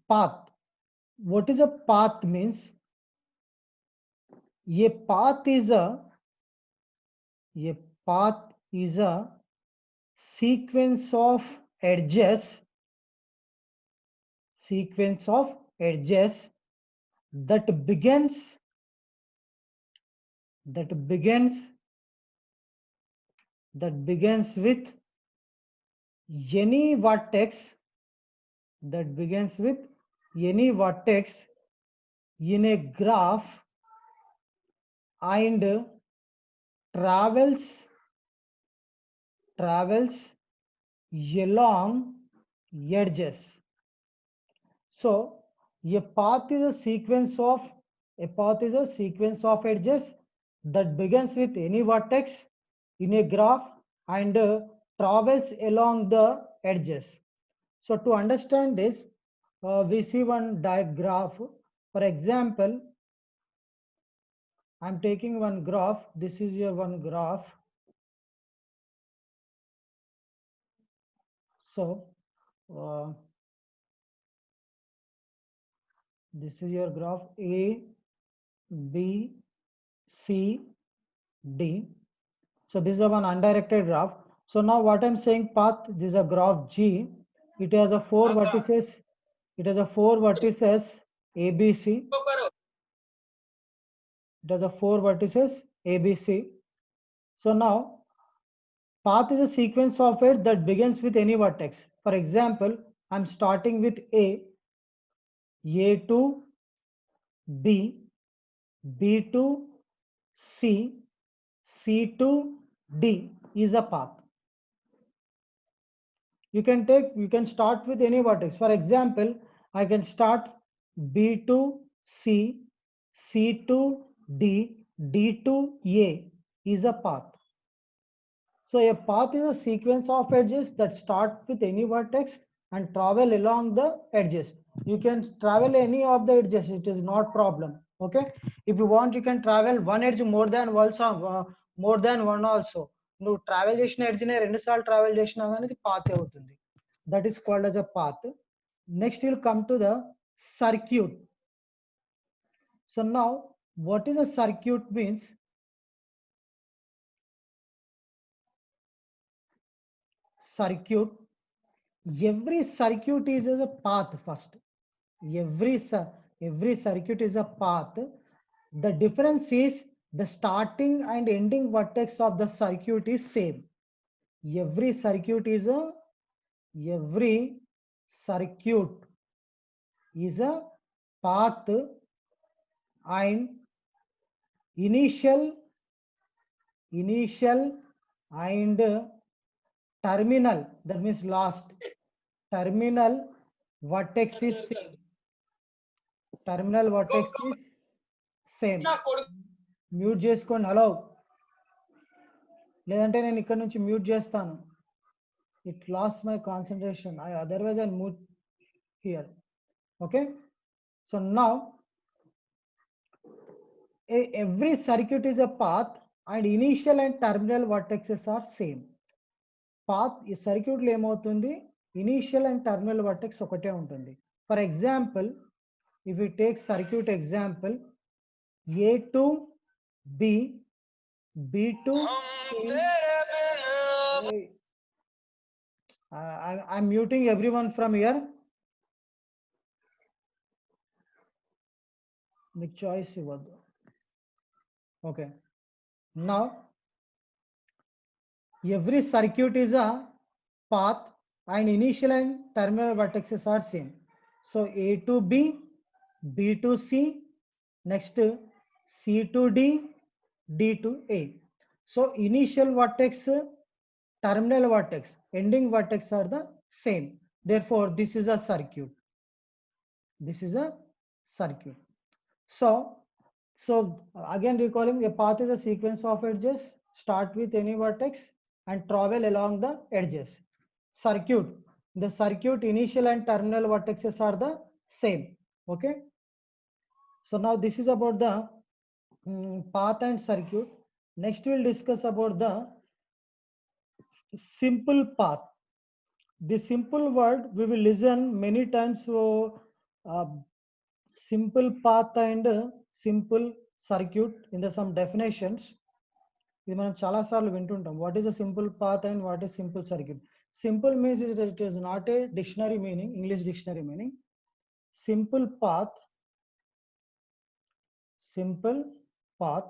path. What is a path means? A path is a sequence of edges that begins with any vertex in a graph and travels along edges. So a path is a sequence of edges that begins with any vertex in a graph and travels along the edges. So to understand this, we see one diagram. For example, I'm taking one graph. This is your one graph. So this is your graph A, B, C, D. So this is a one undirected graph. So now what I'm saying path, this is a graph G. It has a four vertices. It has a four vertices ABC. It has a four vertices ABC. So now path is a sequence of it that begins with any vertex. For example, I'm starting with A to B, B to C, C to D is a path. You can start with any vertex. For example, I can start B to C, C to D, D to A is a path. So a path is a sequence of edges that start with any vertex and travel along the edges. You can travel any of the edges, it is not problem. Okay, if you want, you can travel one edge more than one also. నువ్వు travel చేసిన ఎడ్జ్నే రెండుసార్లు travel చేసినా కానీ ఇది path అవుతుంది. That is called as a path. Next we'll come to the circuit. So now what is a circuit means? Circuit, every circuit is a path. First, every circuit is a path. The difference is the starting and ending vertex of the circuit is same. Every circuit is a path, and initial and terminal, that means last terminal vertex is same. Mute చేసుకోండి. Hello, లేదంటే నేను ఇక్కడ నుంచి mute చేస్తాను. It lost my concentration. Otherwise I mute here. Okay, so now every circuit is a path and initial and terminal vertexes are same. Path ఈ సర్క్యూట్లో ఏమవుతుంది, initial and terminal vertex ఒకటే ఉంటుంది. For example, if you take circuit example A to B, B to C. I'm muting everyone from here. మీకు choice ఇవ్వద్దు. Okay, now every circuit is a path and initial and terminal vertices are same. So A to B, B to C, next C to D, D to A. So initial vertex, terminal vertex, ending vertex are the same. Therefore this is a circuit. So again recalling, a path is a sequence of edges, start with any vertex and travel along the edges. Circuit, the circuit initial and terminal vertices are the same. Okay, so now this is about the path and circuit. Next we'll discuss about the simple path. The simple word we will listen many times simple path and simple circuit in the some definitions. ఇది మనం చాలా సార్లు వింటుంటాం. What is a simple path and what is simple circuit. Simple means it is not a dictionary meaning, English dictionary meaning. Simple path, simple path,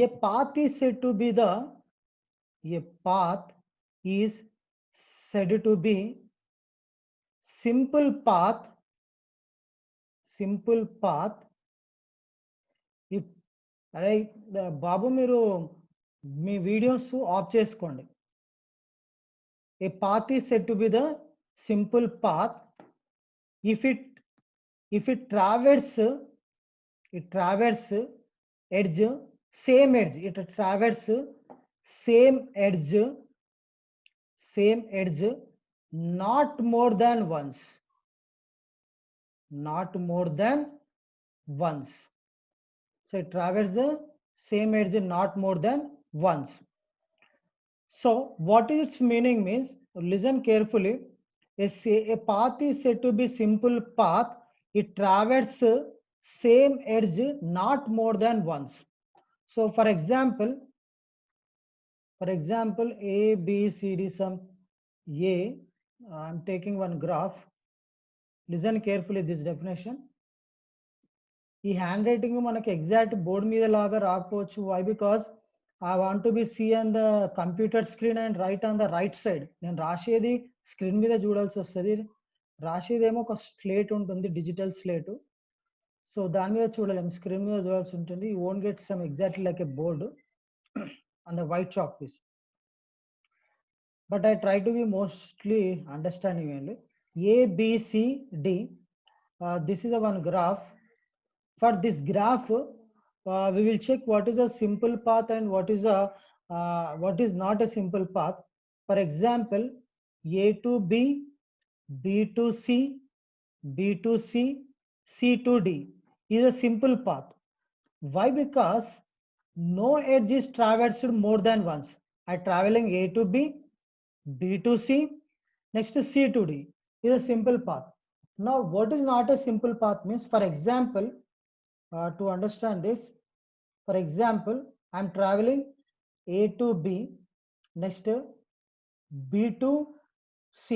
a path is said to be the, a path is said to be simple path, simple path if, right, బాబు మీరు మీ videos of చేసుకోండి. A path is said to be the simple path if it traverses edge, same edge, it traverses same edge not more than once, not more than once. So it traverses the same edge not more than once. So what its meaning means, listen carefully. A path is said to be simple path, it traverses same edge not more than once. So for example, A, B, C, D, some A, I'm taking one graph. Listen carefully this definition. ఈ handwriting మనకి exact board మీద లాగా రాకపోవచ్చు. Why? Because I want to be see on the computer screen and write on the right side. నేను రాసేది screen మీద చూడాల్సి వస్తుంది. రాసేదేమో ఒక స్లేట్ ఉంటుంది, డిజిటల్ స్లేట్. సో దాని మీద చూడలేము, స్క్రీన్ మీద చూడాల్సి ఉంటుంది. You won't get some exactly like a board on the white chalk piece. But I try to be mostly understanding అండి. A, B, C, D. This is a one graph. For this graph, we will check what is a simple path and what is not a simple path. For example, A to B, B to C, B to C, C to D is a simple path. Why? Because no edge is traversed more than once. I traveling A to B, B to C, next C to D is a simple path. Now, what is not a simple path means, for example, to understand this, for example, I am traveling A to B, next B to C,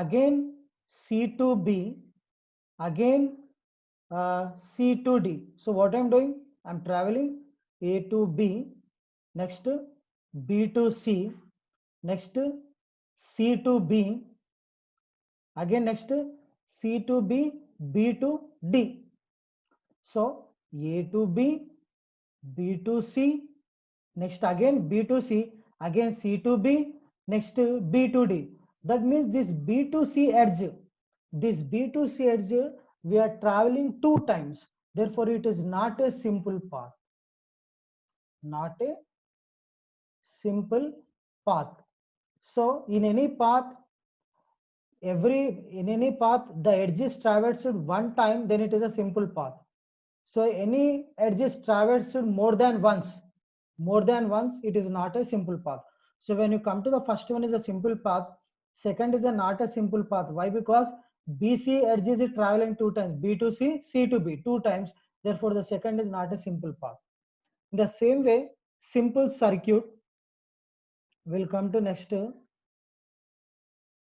again C to B, again C to D. So what I am doing? I am traveling A to B, next B to C, next C to B, again next C to B, B to D. So A to B, B to C, next again B to C, again C to B, next B to D. That means this B to C edge, we are traveling 2 times. Therefore, it is not a simple path. Not a simple path. So in any path, the edge is traversed one time, then it is a simple path. So any edge is traversed more than once, it is not a simple path. So when you come to the first one is a simple path, second is not a simple path. Why? Because BC edge is traveling 2 times, B to C, C to B 2 times. Therefore, the second is not a simple path. In the same way, simple circuit will come to next.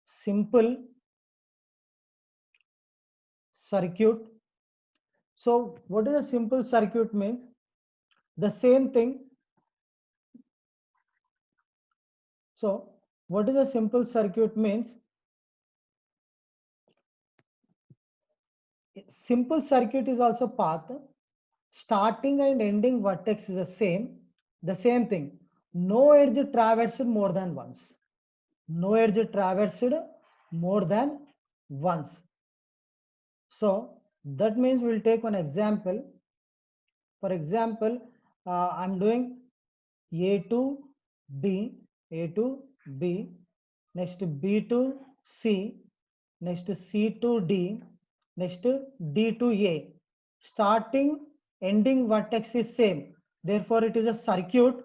Simple circuit. So what is a simple circuit means? The same thing. So what is a simple circuit means? Simple circuit is also path. Starting and ending vertex is the same thing. No edge traversed more than once. No edge traversed more than once. So that means we'll take one example. For example, I'm doing A to B, next B to C, next C to D, next D to A. Starting, ending vertex is same. Therefore, it is a circuit.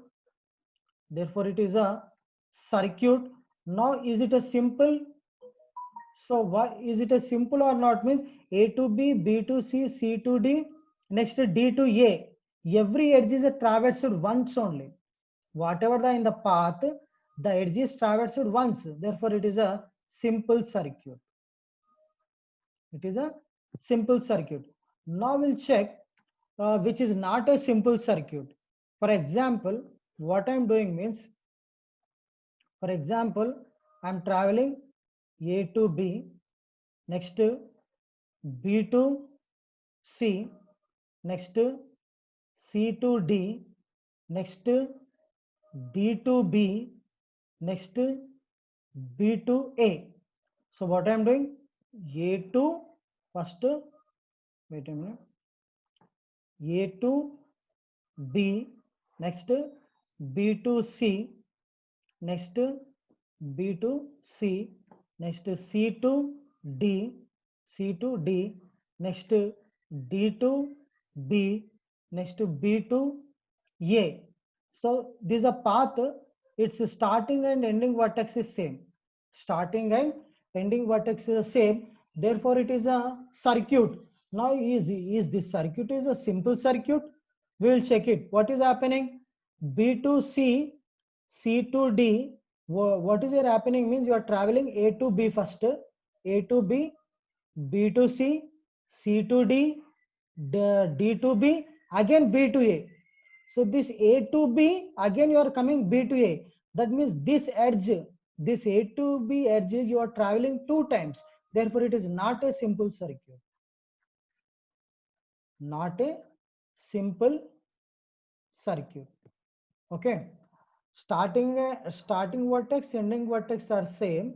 Now, is it a simple So what is it a simple or not? Means A to B, B to C, C to D, next D to A. Every edge is traversed once only. Whatever the in the path, the edge is traversed once. Therefore, it is a simple circuit. It is a simple circuit. Now we'll check which is not a simple circuit. For example, what I'm doing means, for example, I'm traveling A to B, next B to C, next C to D, next D to B, next B to A. So what I'm doing, A to first, wait a minute, A to B, next B to C, next B to C, next C to D, C to D, next D to B, next B to A. So this is a path, its starting and ending vertex is same. Starting and ending vertex is the same. Therefore, it is a circuit. Now, is this circuit is a simple circuit? We will check it. What is happening? B to C, C to D. What is here happening means you are traveling A to B first, A to B, B to C, C to D, D to B, again B to A. So this A to B, again you are coming B to A. That means this edge, this A to B edge, you are traveling two times. Therefore, it is not a simple circuit. Not a simple circuit. Okay. Starting vertex, ending vertex are same.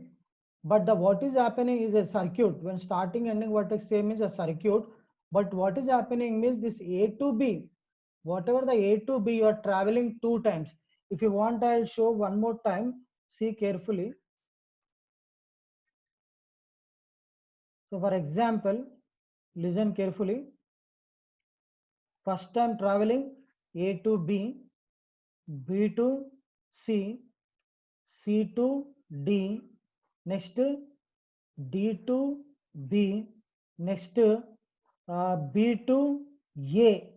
But the what is happening is a circuit. When starting ending vertex same is a circuit. But what is happening means this A to B, whatever the A to B, you are traveling two times. If you want, I'll show one more time. See carefully. So for example, listen carefully. First time traveling A to B, B to C, C to D, next D to B, next B to A.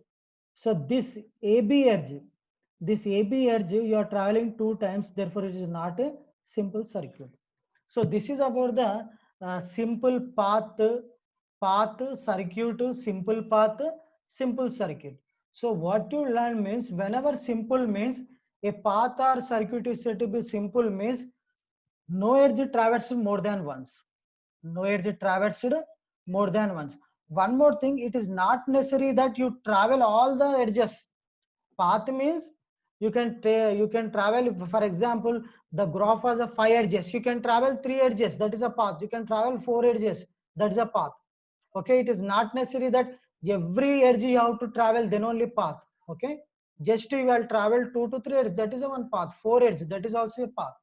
So this AB edge, you are traveling two times, therefore it is not a simple circuit. So this is about the simple circuit, simple circuit. So what you learn means whenever simple means a path or circuit is said to be simple means no edge traversed more than once. No edge traversed more than once. One more thing, it is not necessary that you travel all the edges. Path means you can travel, for example, the graph has a 5 edges, you can travel 3 edges, that is a path. You can travel 4 edges, that is a path. Okay, it is not necessary that every edge you have to travel, then only path. Okay, just you will travel 2 to 3 edges, that is a one path. 4 edges, that is also a path.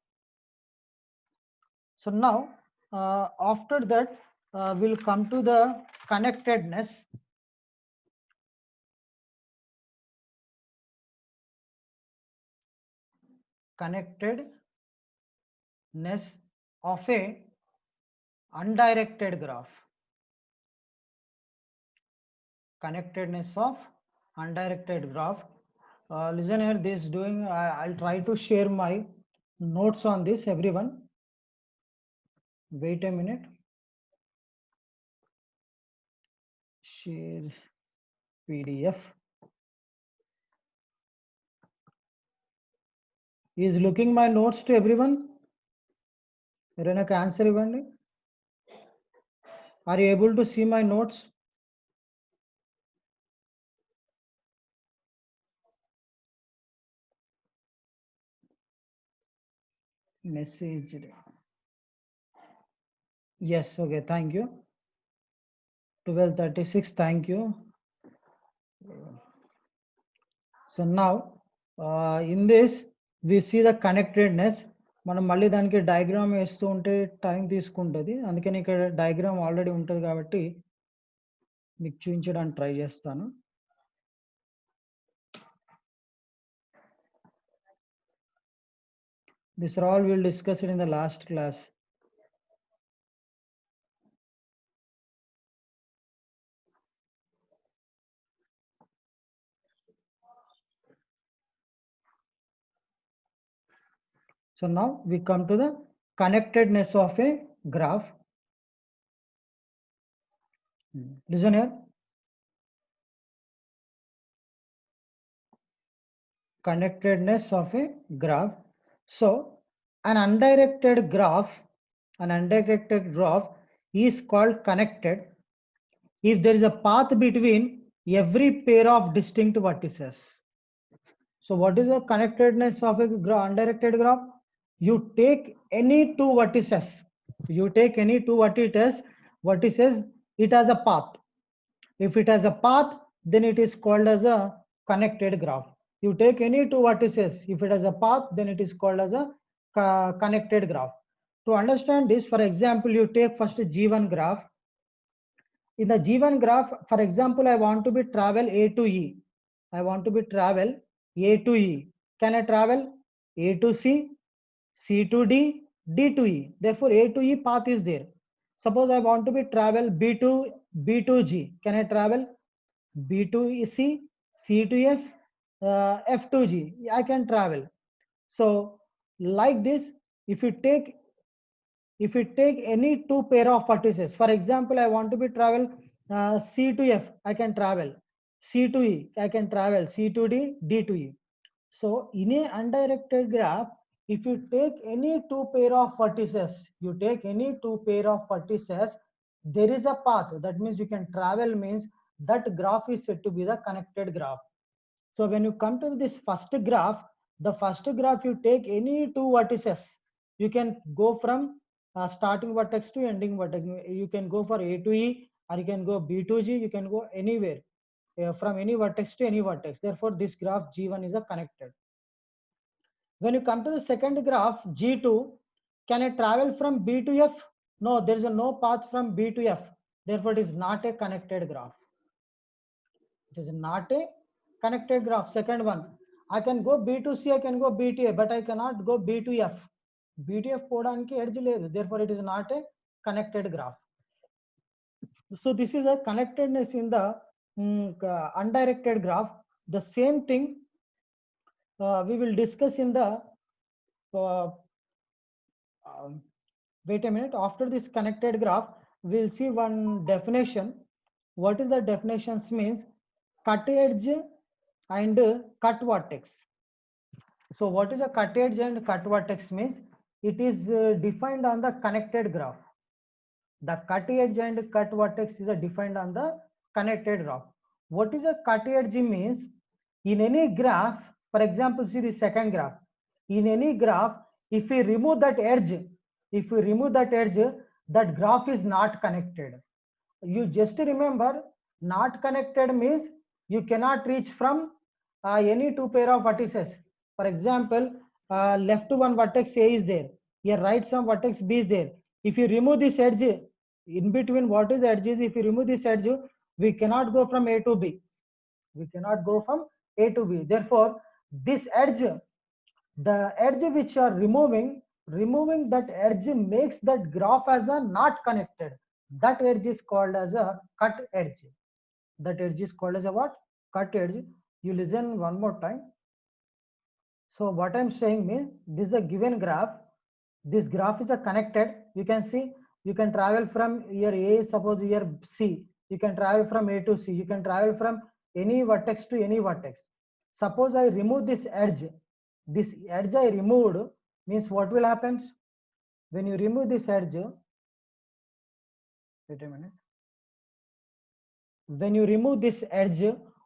So now after that we'll come to the connectedness. Connectedness of a undirected graph. Connectedness of undirected graph. Listen here, this doing, I'll try to share my notes on this, everyone. Wait a minute. Share PDF. Is looking my notes to everyone? Answer ఇవ్వండి. Are you able to see my notes? Message. Yes, okay, thank you. 12:36, thank you. So now in this we see the connectedness. మనం మళ్ళీ దానికి diagram వేస్తూ ఉంటే time తీసుకుంటుంది, అందుకని ఇక్కడ diagram already ఉంటుంది కాబట్టి మీకు చూపించడానికి ట్రై చేస్తాను. This all we'll discuss it in the last class. So now we come to the connectedness of a graph. Listen here. Connectedness of a graph. So an undirected graph is called connected if there is a path between every pair of distinct vertices. So what is the connectedness of a undirected graph? You take any two vertices. Vertices, it has a path. If it has a path, then it is called as a connected graph. You take any two vertices. If it has a path, then it is called as a connected graph. To understand this, for example, you take first G1 graph. In the G1 graph, for example, I want to be travel A to E. I want to be travel A to E. Can I travel A to C, C to D, D to E? Therefore, A to E path is there. Suppose I want to be travel B to G. Can I travel B to C, C to F, F to G? I can travel. So like this, if you take any two pair of vertices, for example, I want to be travel C to F, I can travel. C to E, I can travel. C to D, D to E. So in a undirected graph, if you take any two pair of vertices, there is a path. That means you can travel, means that graph is said to be the connected graph. So when you come to this first graph, you take any two vertices. You can go from starting vertex to ending vertex. You can go for A to E, or you can go B to G. You can go anywhere from any vertex to any vertex. Therefore, this graph G1 is a connected. When you come to the second graph G2, can I travel from B to F? No, there is no path from B to F. Therefore, it is not a connected graph. It is not a connected graph. Second one, I can go B to C, I can go B to A, but I cannot go B to F. B to F podaniki edge ledu. Therefore, it is not a connected graph. So this is a connectedness in the undirected graph. The same thing we will discuss in the wait a minute. After this connected graph, we'll see one definition. What is the definitions means? Cut edge and cut vertex. So what is a cut edge and cut vertex means? It is defined on the connected graph. The cut edge and cut vertex is defined on the connected graph. What is a cut edge means? In any graph, for example, see the second graph. In any graph, if we remove that edge, that graph is not connected. You just remember, not connected means you cannot reach from any two pair of vertices. For example, left one vertex A is there, here right some vertex B is there. If you remove this edge, in between what is the edges, if you remove this edge, we cannot go from A to B. Therefore, this edge, the edge which you are removing that edge makes that graph as a not connected. That edge is called as a cut edge. That edge is called as a what? Cut edge. You listen one more time. So what I'm saying means, this is a given graph. This graph is a connected. You can see, you can travel from here A, suppose here C. You can travel from A to C. You can travel from any vertex to any vertex. Suppose I remove this edge. This edge I removed means what will happen? When you remove this edge, wait a minute. When you remove this edge,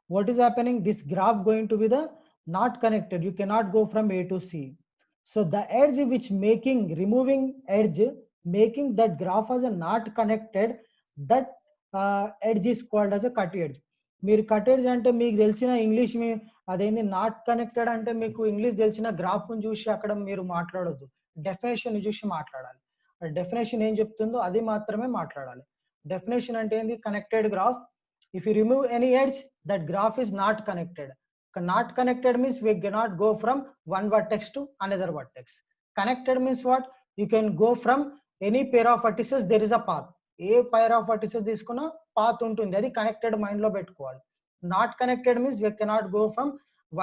what is happening? This graph going to be the not connected. You cannot go from A to C. So the edge which removing edge, making that graph as a not connected, that edge is called as a cut edge. మీరు cut edge అంటే మీకు తెలిసిన English మీ అదేంది not connected అంటే మీకు English తెలిసిన graph చూసి అక్కడ మీరు మాట్లాడొద్దు, డెఫినేషన్ చూసి మాట్లాడాలి. డెఫినేషన్ ఏం చెప్తుందో అది మాత్రమే మాట్లాడాలి. డెఫినేషన్ అంటే ఏంది? Connected graph. If you remove any edge, that graph is not connected. Not connected means we cannot go from one vertex to another vertex. Connected means what? You can go from any pair of vertices, there is a path. A pair of vertices తీసుకున్నా path ఉంటుంది, అది connected mind లో పెట్టుకోవాలి. Not connected means we cannot go from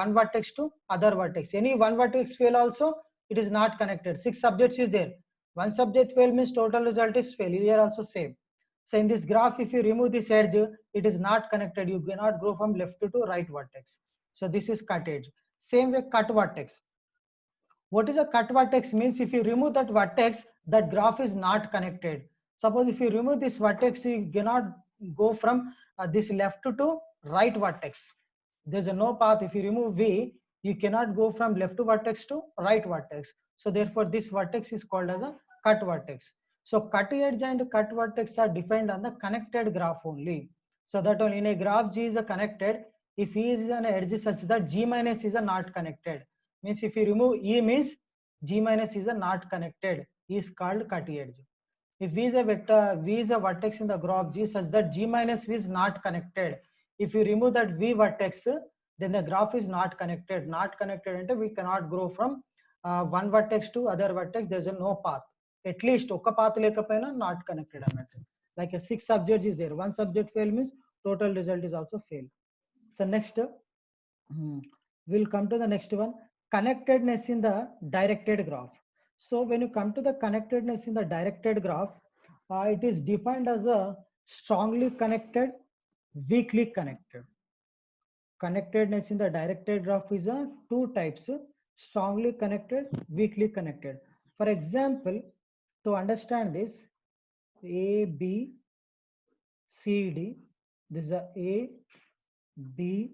one vertex to other vertex. Any one vertex fail also, it is not connected. 6 subjects is there. One subject fail means total result is fail. Here also same. So in this graph, if you remove this edge, it is not connected. You cannot go from left to right vertex. So this is cut edge. Same way cut vertex. What is a cut vertex means? If you remove that vertex, that graph is not connected. Suppose if you remove this vertex, you cannot go from this left to right vertex. There's a no path. If you remove V, you cannot go from left vertex to right vertex. So therefore this vertex is called as a cut vertex. So cut edge and cut vertex are defined on the connected graph only. So that only in a graph G is a connected, if E is an edge such that G minus is a not connected. Means if you remove E means G minus is a not connected, is called cut edge. If V is a vector, V is a vertex in the graph G such that G minus V is not connected. If you remove that V vertex, then the graph is not connected. Not connected and we cannot grow from one vertex to other vertex. There is no path. At least oka path lekapayina not connected annattu. Like a 6 subject is there. One subject fail means total result is also fail. So next, we'll come to the next one, connectedness in the directed graph. So when you come to the connectedness in the directed graph, it is defined as a strongly connected, weakly connected. Connectedness in the directed graph is a two types, strongly connected, weakly connected. For example, to understand this, A, B, C, D, this is A, B,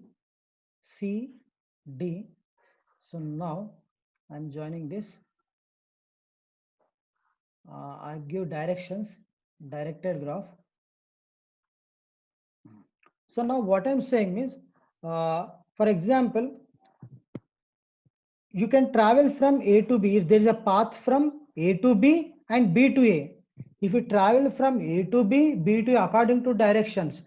C, D. So now I'm joining this. I give directions, directed graph. So now what I'm saying means, for example, you can travel from A to B. If there is a path from A to B and B to A. If you travel from A to B, B to A according to directions,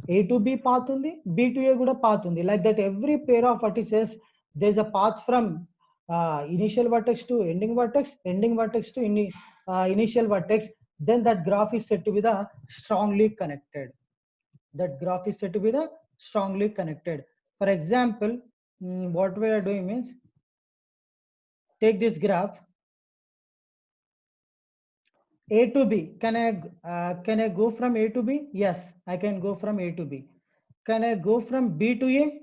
A to B path undi, B to A kuda path undi. Like that, every pair of vertices, there is a path from initial vertex to ending vertex to initial vertex. Then that graph is said to be the strongly connected. That graph is said to be the strongly connected. For example, what we are doing means, take this graph A to B. Can I go from A to B? Yes, I can go from A to B. Can I go from B to A?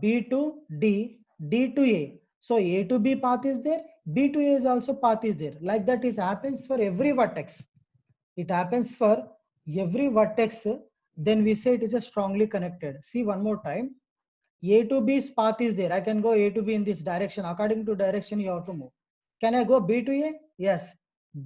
B to D, D to A. So A to B path is there, B to A is also path is there. Like that, it happens for every vertex. It happens for every vertex. Then we say it is a strongly connected. See one more time. A to B's path is there. I can go A to B in this direction. According to direction, you have to move. Can I go B to A? Yes.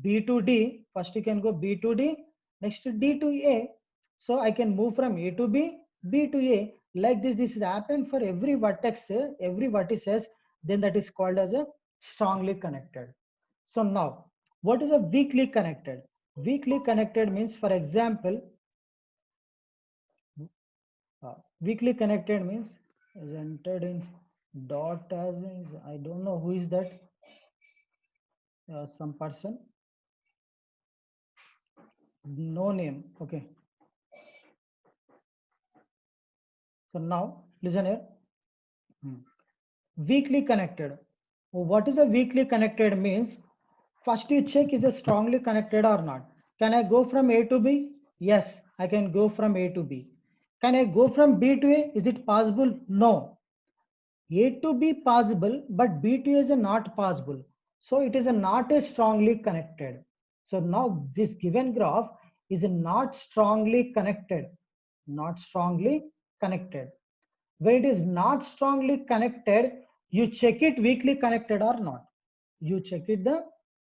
B to D. First you can go B to D. Next D to A. So I can move from A to B, B to A. Like this is happened for every vertex, every vertices. Then that is called as a strongly connected. So now, what is a weakly connected? Weakly connected means, for example, weakly connected means is entered in dot as I don't know who is that, some person, no name. Okay, so now listen here. Weakly connected. What is a weakly connected means? First you check is it strongly connected or not. Can I go from A to B? Yes, I can go from A to B. Can I go from B to A? Is it possible? No. A to B possible, but B to A is not possible. So it is not a strongly connected. So now this given graph is not strongly connected. Not strongly connected. When it is not strongly connected, you check it weakly connected or not. You check it the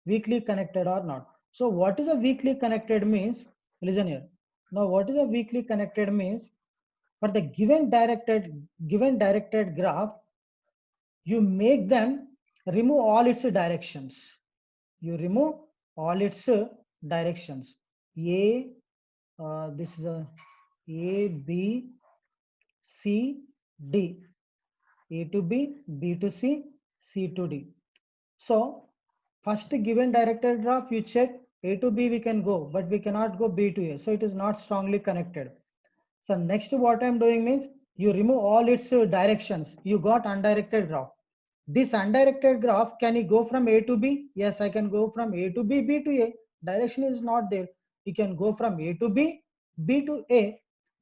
weakly connected or not. So what is a weakly connected means? Listen here. Now what is a weakly connected means? For the given directed graph, you make them remove all its directions. You remove all its directions. This is A, B, C, D. A to B, B to C, C to D. So first given directed graph, you check A to B we can go, but we cannot go B to A. So it is not strongly connected. So next what I'm doing means, you remove all its directions. You got undirected graph. This undirected graph, can you go from A to B? Yes, I can go from A to B, B to A. Direction is not there. You can go from A to B, B to A.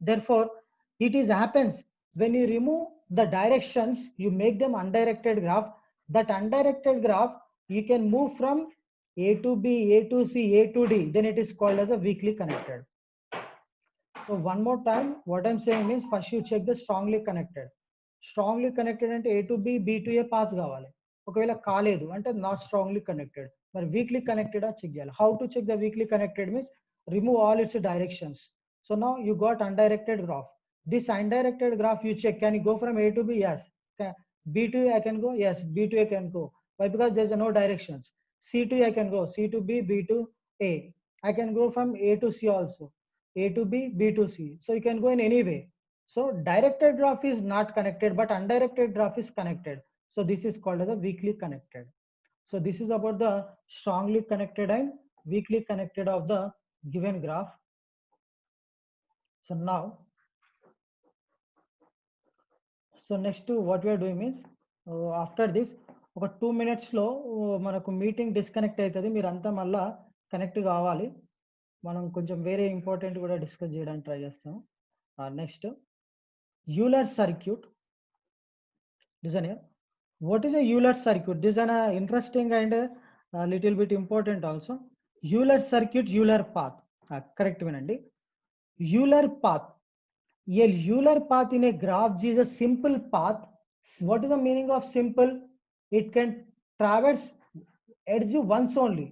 Therefore, it is happens when you remove the directions, you make them undirected graph. That undirected graph, you can move from A to B, A to C, A to D. Then it is called as a weakly connected. So one more time, what I'm saying means first you check the strongly connected. Strongly connected అంటే A to B, B to A pass కావాలి. ఒకవేళ కాలేదు అంటే not strongly connected. మరి weakly connected check చేయాలి. How to check the weakly connected means remove all its directions. So now you got undirected graph. This undirected graph you check, can you go from A to B? Yes. B to A I can go? Yes. B to A can go. Why? Because there's no directions. C to A I can go. C to B, B to A. I can go from A to C also. A to B, B to C. So you can go in any way. So directed graph is not connected, but undirected graph is connected. So this is called as a weakly connected. So this is about the strongly connected and weakly connected of the given graph. So now, so next what we are doing is after this ఒక 2 minutes లో మనకు meeting disconnect అవుతుంది. మీరు అంతా మళ్ళా connect కావాలి. మనం కొంచెం వేరే ఇంపార్టెంట్ కూడా డిస్కస్ చేయడానికి ట్రై చేస్తాం. Next Euler circuit. Listen here. What is a Euler circuit? This is an interesting and little bit important also. Euler circuit, Euler path. Correct వినండి. Euler path. A Euler path in a graph is a simple path. What is the meaning of simple? It can traverse edge once only.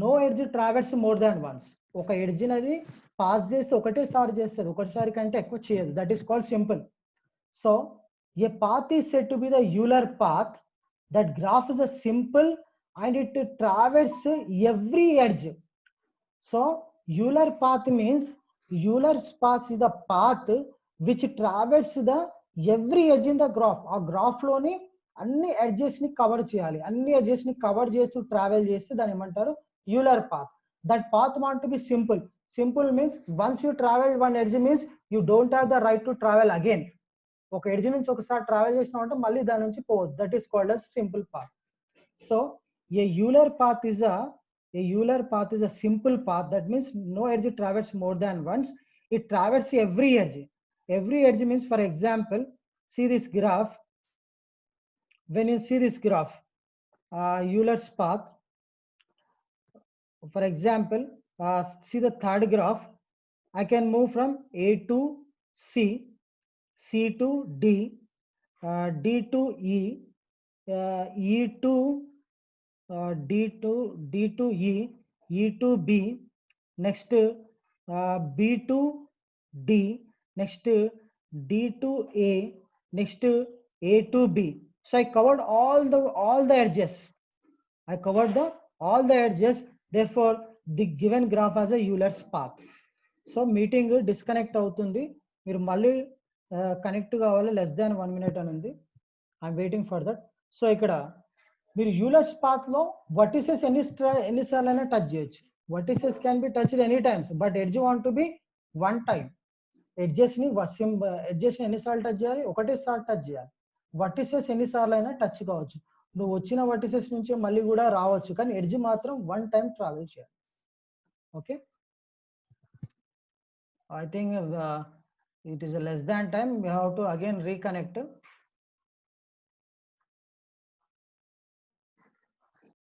No edge traverse more than once. ఒక edge అనేది pass చేస్తే ఒకటేసారి చేస్తుంది, ఒకటిసారి కంటే ఎక్కువ చేయదు. That is called simple. So a path is said to be the Euler path. That graph is a simple and it traverses every edge. So Euler path means Euler's path is the path which traverses the every edge in the graph. ఆ graph లోని అన్ని edges ని cover చేయాలి. అన్ని edges ని cover చేస్తూ travel చేస్తే దాన్ని ఏమంటారు? Euler path. That path want to be simple. Simple means once you travel one edge means you don't have the right to travel again. ఒక ఎడ్జ్ నుంచి ఒకసారి ట్రావెల్ చేసినామంటే మళ్ళీ దాని నుంచి పోవద్దు. That is called as simple path. So a Euler path is a simple path. That means no edge travels more than once. It travels every edge. Every edge means, for example, see this graph. When you see this graph, Euler's path, for example, see the third graph. I can move from A to C, C to D, D to E, E to D to E, E to B, next B to D, next D to A, next A to B. So I covered all the edges. I covered all the edges. Therefore, the given graph has a Euler's path. So meeting disconnect అవుతుంది. మీరు మళ్ళీ connect కావాలి. Less than 1 minute అని ఉంది. I'm waiting for that. So ఇక్కడ మీరు Euler's path లో vertices ఎన్నిసార్లు అయినా టచ్ చేయొచ్చు. Vertices can be touched any times, but edge want to B one time. Edges ని ఎన్నిసార్లు టచ్ చేయాలి? ఒకటేసారి టచ్ చేయాలి. వర్టిసెస్ ఎన్నిసార్లు అయినా టచ్ కావచ్చు. నువ్వు వచ్చిన వర్టిసెస్ నుంచి మళ్ళీ కూడా రావచ్చు, కానీ ఎడ్జ్ మాత్రం వన్ టైం ట్రావెల్ చేయాలి. Okay, I think it is a less than time. We have to again reconnect.